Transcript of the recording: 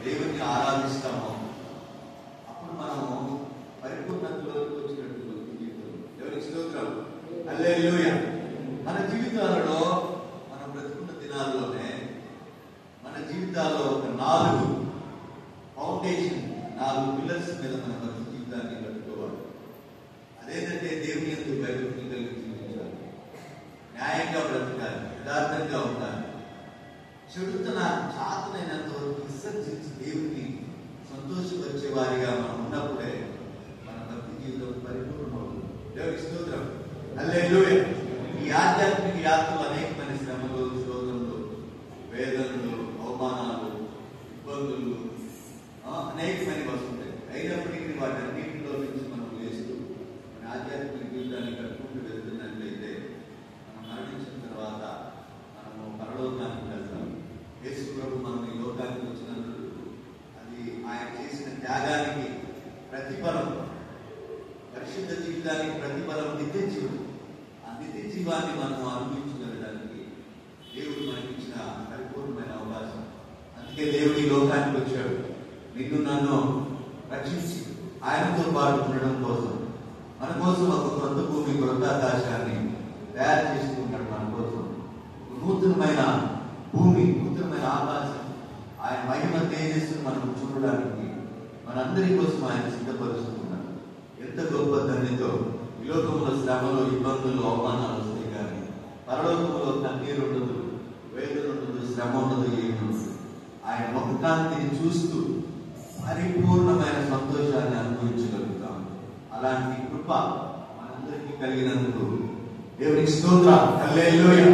దేవుని ఆరాధిస్తామో అప్పుడు మనము పరిపూర్ణతలోకి వచ్చినట్టు జీవితం. దేవునికి స్తోత్రం. హల్లెలూయా. మన జీవితాలలో మనం బ్రతుకున్న దినాల్లోనే మన జీవితాల్లో ఒక 4 ఫౌండేషన్, 4 పిల్లర్స్ మీద మన భక్తి జీవితాన్ని కట్టుకోవాలి. అదేంటంటే దేవుని యందు భయభక్తులు కలిగి జీవించాలి, న్యాయంగా బ్రతకాలి, యథార్థంగా ఉండాలి, చెడుతన చాతనైనంత వరకు విసర్జించి దేవుడిని సంతోషపరిచే వారిగా మనం ఉన్నప్పుడే మన భక్తి జీవితం పరిపూర్ణమవుతుంది. దేవునికి స్తోత్రం. హల్లెలూయా. ఈ ఆధ్యాత్మిక యాత్రలు అనేకమైన శ్రమలు, శోధనలు, వేదనలు, అవమానాలు, ఇబ్బందులు అనేకమైన వస్తుంటాయి. అయినప్పటికీ వాటన్నింటిలో నుంచి మనం లేస్తూ మన ఆధ్యాత్మిక జీవితాన్ని కట్టుకుంటూ వెళ్తున్నట్లయితే మనం మరణించిన తర్వాత మనము పరలోకానికి వెళ్తాం. యేసు ప్రభు మనం ఈ లోకానికి వచ్చినందుకు అది ఆయన చేసిన త్యాగానికి ప్రతిఫలం, పరిశుద్ధ జీవితానికి ప్రతిఫలం నిత్య జీవం. ఆ నిత్య జీవాన్ని మనం అనుభవించగలడానికి దేవుడు మనకి ఇచ్చిన పరిపూర్ణమైన అవకాశం. అందుకే దేవుడు ఈ లోకానికి వచ్చాడు, నిన్ను నన్ను రక్షించి ఆయనతో పాటు ఉండడం కోసం, మన కోసం ఒక కొత్త భూమి, కొత్త ఆకాశాన్ని తయారు చేసుకుంటాడు. మన కోసం నూతనమైన భూమి, నూతనమైన ఆకాశం, ఆయన మహిమ తేజస్సును మనం చూడడానికి మనందరి కోసం ఆయన సిద్ధపరుస్తున్నాడు. ఎంత గొప్ప ధన్యతో! ఈ లోకంలో శ్రమలు, ఇబ్బందులు, అవమానాలు వస్తాయి, కానీ పరలోకంలో కన్నీరు ఉండదు, వేదన ఉండదు, శ్రమ ఉండదు, ఏమి ఉండదు. ఆయన ముఖకాంతిని చూస్తూ పరిపూర్ణమైన సంతోషాన్ని అనుభవించగలుగుతాం. అలాంటి కృప మనందరికీ కలిగినందుకు దేవునికి స్తోత్రం. హల్లెలూయా.